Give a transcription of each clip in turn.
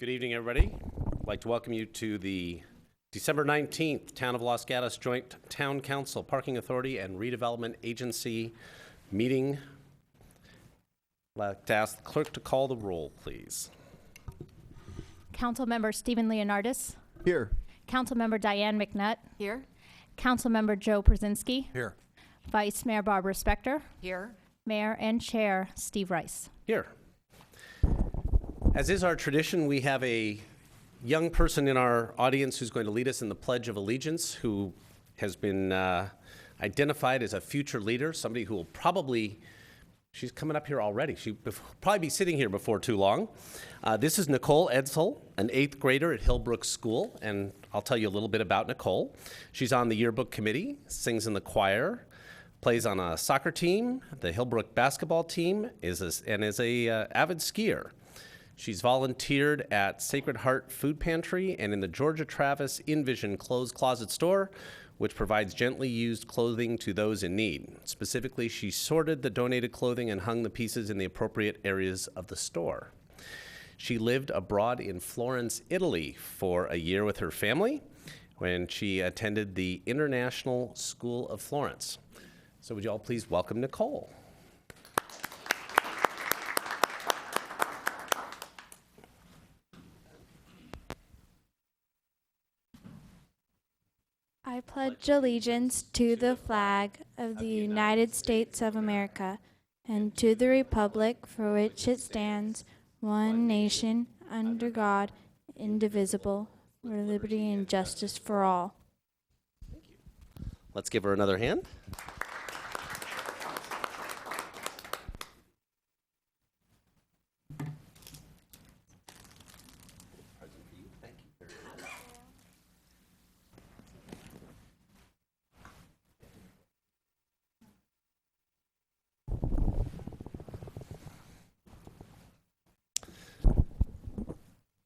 Good evening, everybody. I'd like to welcome you to the December 19th Town of Los Gatos Joint Town Council Parking Authority and Redevelopment Agency meeting. I'd like to ask the clerk to call the roll, please. Councilmember Stephen Leonardis. Here. Councilmember Diane McNutt. Here. Councilmember Joe Brzezinski. Here. Vice Mayor Barbara Spector. Here. Mayor and Chair Steve Rice. Here. As is our tradition, we have a young person in our audience who's going to lead us in the Pledge of Allegiance, who has been identified as a future leader, somebody who will probably, she's coming up here already. She'll probably be sitting here before too long. This is Nicole Edsel, an 8th grader at Hillbrook School, and I'll tell you a little bit about Nicole. She's on the yearbook committee, sings in the choir, plays on a soccer team, the Hillbrook basketball team, is a avid skier. She's volunteered at Sacred Heart Food Pantry and in the Georgia Travis InVision Clothes Closet store, which provides gently used clothing to those in need. Specifically, she sorted the donated clothing and hung the pieces in the appropriate areas of the store. She lived abroad in Florence, Italy for a year with her family when she attended the International School of Florence. So would you all please welcome Nicole. I pledge allegiance to the flag of the United States of America and to the republic for which it stands, one nation, under God, indivisible, for liberty and justice for all. Thank you. Let's give her another hand.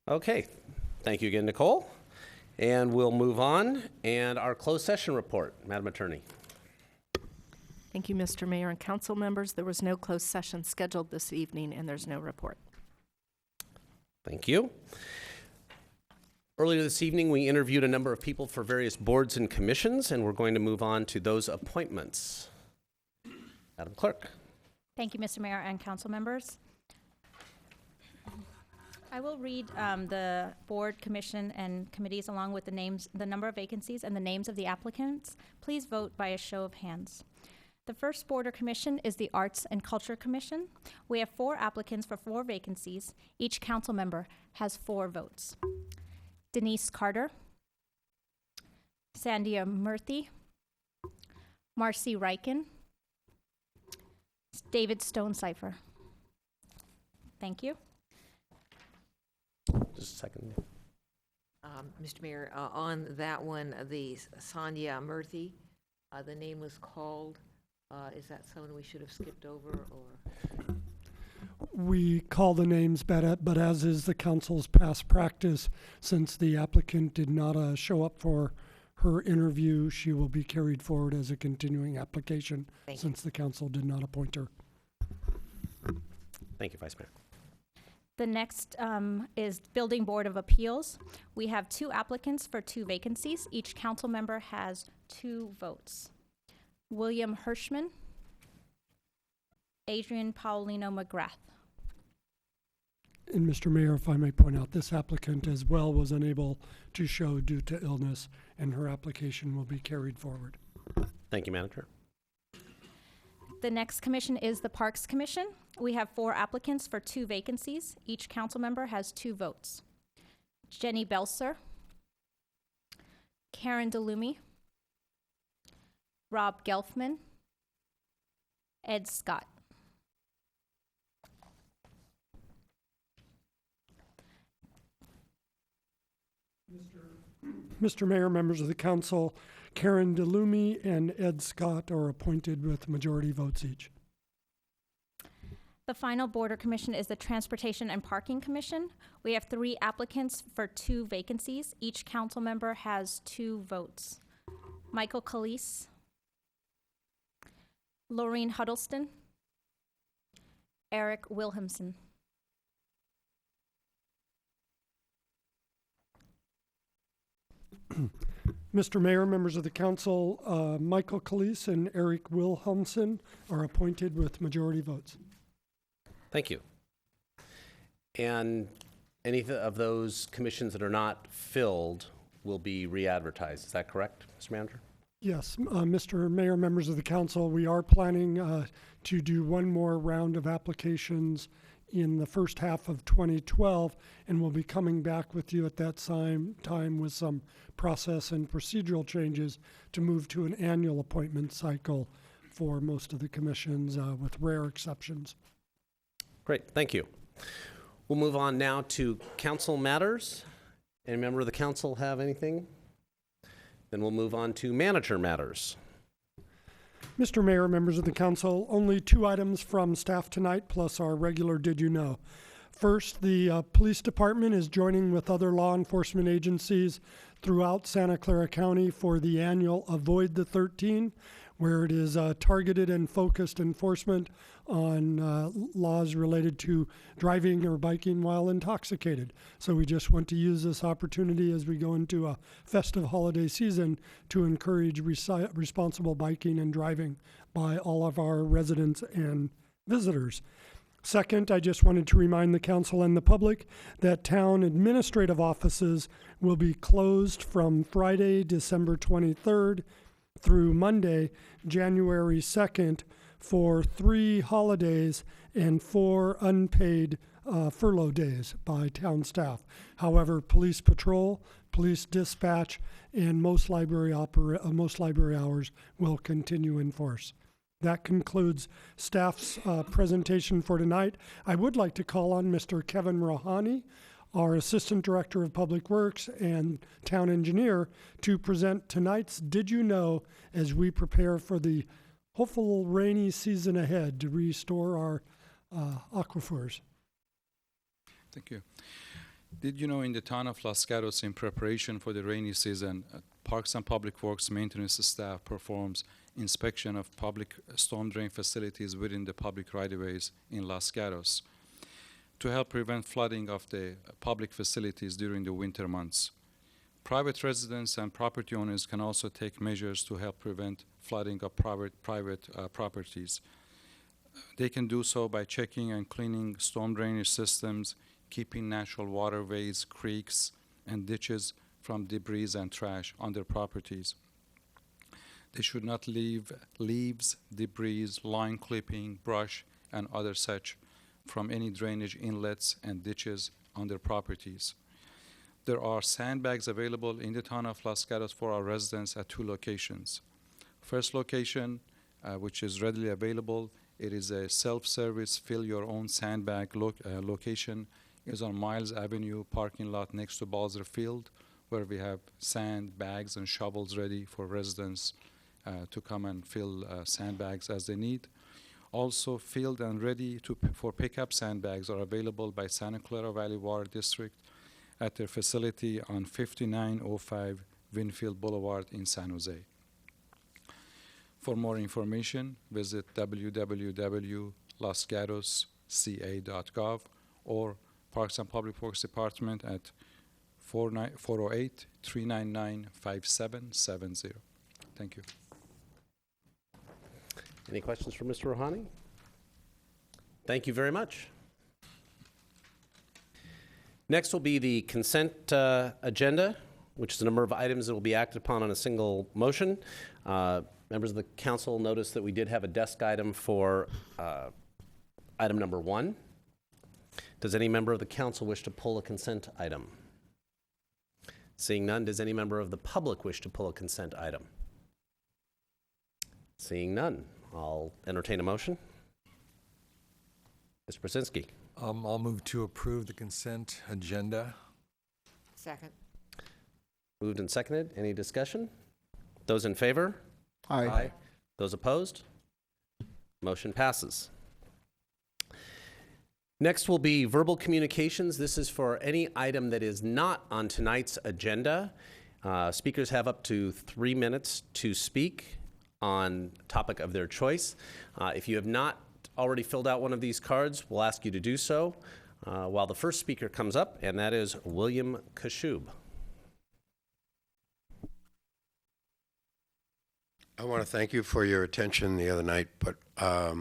Okay, thank you again, Nicole. And we'll move on. And our closed session report, Madam Attorney. Thank you, Mr. Mayor and council members. There was no closed session scheduled this evening, and there's no report. Thank you. Earlier this evening, we interviewed a number of people for various boards and commissions, and we're going to move on to those appointments. Madam Clerk. Thank you, Mr. Mayor and council members. I will read the board, commission, and committees along with the names, the number of vacancies, and the names of the applicants. Please vote by a show of hands. The first board or commission is the Arts and Culture Commission. We have 4 applicants for 4 vacancies. Each council member has 4 votes. Denise Carter, Sandia Murthy, Marcy Riken, David Stonecipher. Thank you. Just a second. Mr. Mayor, on that one, the Sandhya Murthy, the name was called. Is that someone we should have skipped over, or? We call the names, but as is the council's past practice, since the applicant did not show up for her interview, she will be carried forward as a continuing application since the council did not appoint her. Thank you, Vice Mayor. The next is Building Board of Appeals. We have 2 applicants for 2 vacancies. Each council member has 2 votes. William Hirschman, Adrian Paulino McGrath. And Mr. Mayor, if I may point out, this applicant as well was unable to show due to illness, and her application will be carried forward. Thank you, Madam Chair. The next commission is the Parks Commission. We have 4 applicants for 2 vacancies. Each council member has 2 votes. Jenny Belser, Karen DeLumi, Rob Gelfman, Ed Scott. Mr. Mayor, members of the council, Karen DeLumi and Ed Scott are appointed with majority votes each. The final board or commission is the Transportation and Parking Commission. We have 3 applicants for 2 vacancies. Each council member has 2 votes. Michael Calise, Laureen Huddleston, Eric Wilhelmsen. Mr. Mayor, members of the council, Michael Calise and Eric Wilhelmsen are appointed with majority votes. Thank you. And any of those commissions that are not filled will be re-advertised. Is that correct, Mr. Manager? Yes, Mr. Mayor, members of the council, we are planning to do one more round of applications in the first half of 2012, and we'll be coming back with you at that time with some process and procedural changes to move to an annual appointment cycle for most of the commissions, with rare exceptions. Great, thank you. We'll move on now to council matters. Any member of the council have anything? Then we'll move on to manager matters. Mr. Mayor, members of the council, only 2 items from staff tonight, plus our regular Did You Know. First, the police department is joining with other law enforcement agencies throughout Santa Clara County for the annual Avoid the 13, where it is targeted and focused enforcement on laws related to driving or biking while intoxicated. So we just want to use this opportunity as we go into a festive holiday season to encourage responsible biking and driving by all of our residents and visitors. Second, I just wanted to remind the council and the public that town administrative offices will be closed from Friday, December 23rd through Monday, January 2nd for 3 holidays and 4 unpaid furlough days by town staff. However, police patrol, police dispatch, and most library hours will continue in force. That concludes staff's presentation for tonight. I would like to call on Mr. Kevin Rohani, our Assistant Director of Public Works and Town Engineer, to present tonight's Did You Know as we prepare for the hopeful rainy season ahead to restore our aquifers. Thank you. Did you know in the town of Los Gatos, in preparation for the rainy season, Parks and Public Works maintenance staff performs inspection of public storm drain facilities within the public right-of-ways in Los Gatos to help prevent flooding of the public facilities during the winter months. Private residents and property owners can also take measures to help prevent flooding of private properties. They can do so by checking and cleaning storm drainage systems, keeping natural waterways, creeks, and ditches from debris and trash on their properties. They should not leave leaves, debris, line clipping, brush, and other such from any drainage inlets and ditches on their properties. There are sandbags available in the town of Los Gatos for our residents at 2 locations. First location, which is readily available, it is a self-service, fill your own sandbag location, is on Miles Avenue parking lot next to Balzer Field, where we have sand bags and shovels ready for residents to come and fill sandbags as they need. Also, filled and ready for pickup sandbags are available by Santa Clara Valley Water District at their facility on 5905 Winfield Boulevard in San Jose. For more information, visit www.losgatosca.gov or Parks and Public Works Department at 408-399-5770. Thank you. Any questions for Mr. Rohani? Thank you very much. Next will be the consent agenda, which is a number of items that will be acted upon on a single motion. Members of the council noticed that we did have a desk item for item number 1. Does any member of the council wish to pull a consent item? Seeing none, does any member of the public wish to pull a consent item? Seeing none, I'll entertain a motion. Mr. Brzezinski. I'll move to approve the consent agenda. Second. Moved and seconded. Any discussion? Those in favor? Aye. Those opposed? Motion passes. Next will be verbal communications. This is for any item that is not on tonight's agenda. Speakers have up to 3 minutes to speak on a topic of their choice. If you have not already filled out one of these cards, we'll ask you to do so while the first speaker comes up, and that is William Kashub. I want to thank you for your attention the other night, but I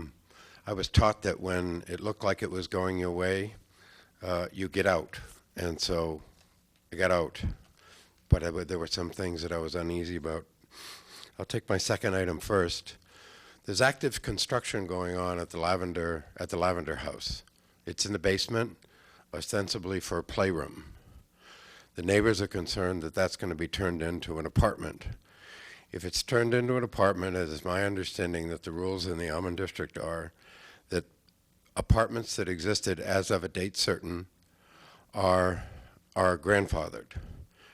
was taught that when it looked like it was going your way, you get out. And so I got out, but there were some things that I was uneasy about. I'll take my second item first. There's active construction going on at the Lavender House. It's in the basement, ostensibly for a playroom. The neighbors are concerned that that's going to be turned into an apartment. If it's turned into an apartment, it is my understanding that the rules in the Almond District are that apartments that existed as of a date certain are grandfathered,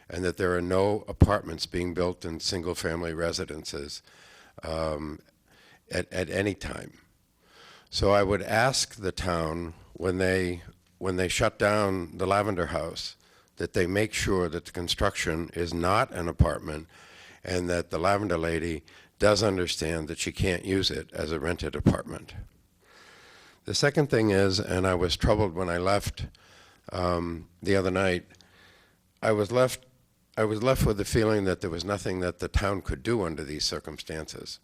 and that there are no apartments being built in single-family residences at any time. So I would ask the town, when they shut down the Lavender House, that they make sure that the construction is not an apartment, and that the Lavender lady does understand that she can't use it as a rented apartment. The second thing is, and I was troubled when I left the other night, I was left with the feeling that there was nothing that the town could do under these circumstances.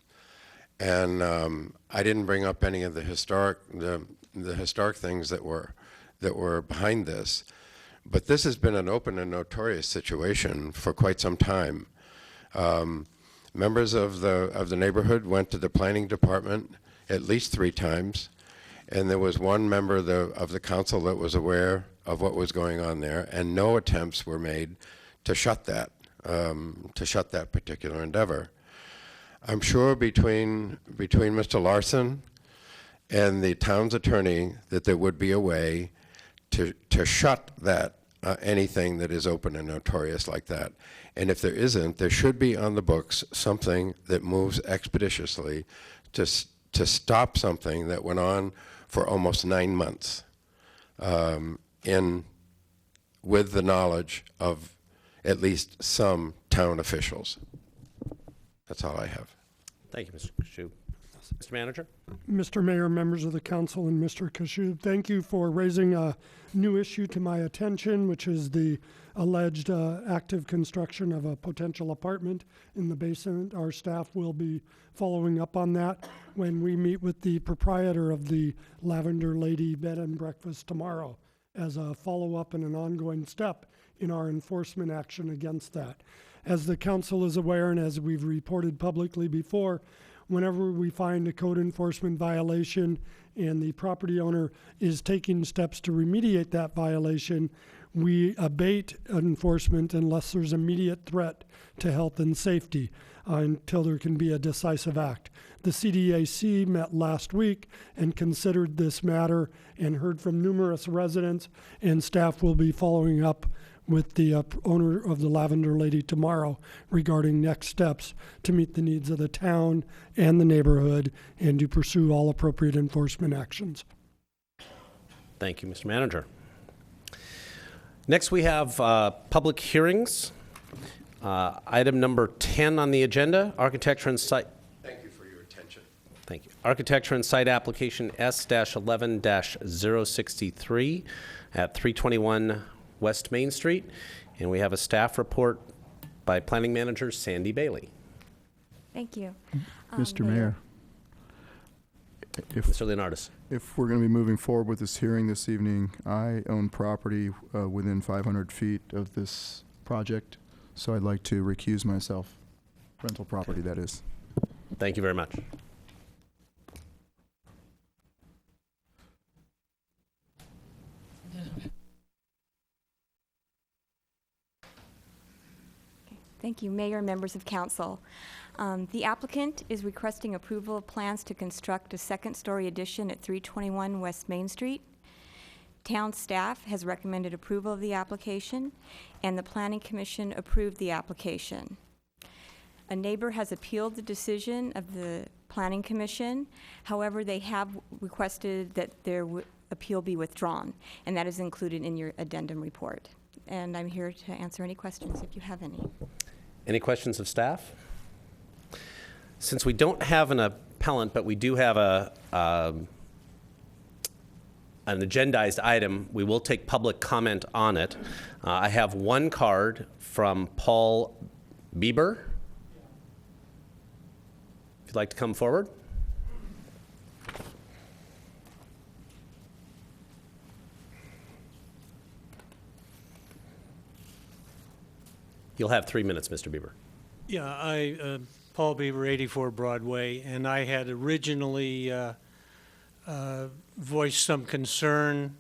And I didn't bring up any of the historic things that were behind this, but this has been an open and notorious situation for quite some time. Members of the neighborhood went to the planning department at least 3 times, and there was one member of the council that was aware of what was going on there, and no attempts were made to shut that particular endeavor. I'm sure between Mr. Larson and the town's attorney that there would be a way to shut that anything that is open and notorious like that. And if there isn't, there should be on the books something that moves expeditiously to stop something that went on for almost 9 months with the knowledge of at least some town officials. That's all I have. Thank you, Mr. Kashub. Mr. Manager? Mr. Mayor, members of the council, and Mr. Kashub, thank you for raising a new issue to my attention, which is the alleged active construction of a potential apartment in the basement. Our staff will be following up on that when we meet with the proprietor of the Lavender Lady Bed and Breakfast tomorrow as a follow-up and an ongoing step in our enforcement action against that. As the council is aware, and as we've reported publicly before, whenever we find a code enforcement violation and the property owner is taking steps to remediate that violation, we abate enforcement unless there's immediate threat to health and safety until there can be a decisive act. The CDAC met last week and considered this matter and heard from numerous residents, and staff will be following up with the owner of the Lavender Lady tomorrow regarding next steps to meet the needs of the town and the neighborhood and to pursue all appropriate enforcement actions. Thank you, Mr. Manager. Next, we have public hearings. Item number 10 on the agenda, architecture and site. Thank you for your attention. Thank you. Architecture and site application S-11-063 at 321 West Main Street. And we have a staff report by Planning Manager Sandy Bailey. Thank you. Mr. Mayor, Mr. Leonardis. if we're going to be moving forward with this hearing this evening, I own property within 500 feet of this project, so I'd like to recuse myself. Rental property, that is. Thank you very much. Thank you, Mayor and members of council. The applicant is requesting approval of plans to construct a second-story addition at 321 West Main Street. Town staff has recommended approval of the application, and the Planning Commission approved the application. A neighbor has appealed the decision of the Planning Commission. However, they have requested that their appeal be withdrawn, and that is included in your addendum report. And I'm here to answer any questions if you have any. Any questions of staff? Since we don't have an appellant, but we do have an agendized item, we will take public comment on it. I have one card from Paul Bieber. you'd like to come forward. You'll have 3 minutes, Mr. Bieber. Yeah, Paul Bieber, 84 Broadway, and I had originally voiced some concern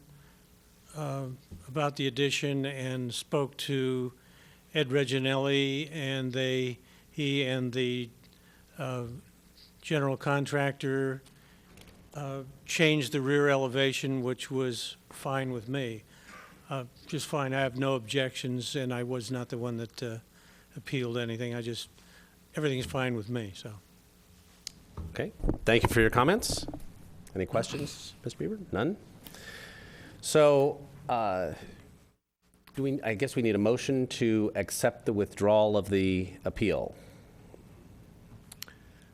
about the addition and spoke to Ed Reginelli, and he and the general contractor changed the rear elevation, which was fine with me. Just fine. I have no objections, and I was not the one that appealed anything. Everything's fine with me, so. Okay, thank you for your comments. Any questions, Ms. Bieber? None? So, I guess we need a motion to accept the withdrawal of the appeal.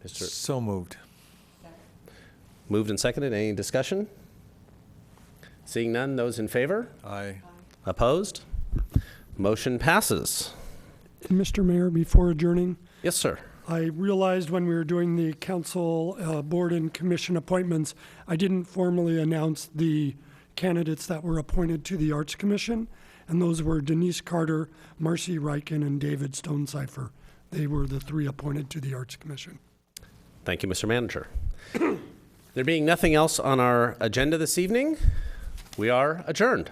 So moved. Moved and seconded. Any discussion? Seeing none, those in favor? Aye. Opposed? Motion passes. Mr. Mayor, before adjourning, Yes, sir. I realized when we were doing the council, board and commission appointments, I didn't formally announce the candidates that were appointed to the Arts Commission, and those were Denise Carter, Marcy Ryken, and David Stonecipher. They were the 3 appointed to the Arts Commission. Thank you, Mr. Manager. There being nothing else on our agenda this evening, we are adjourned.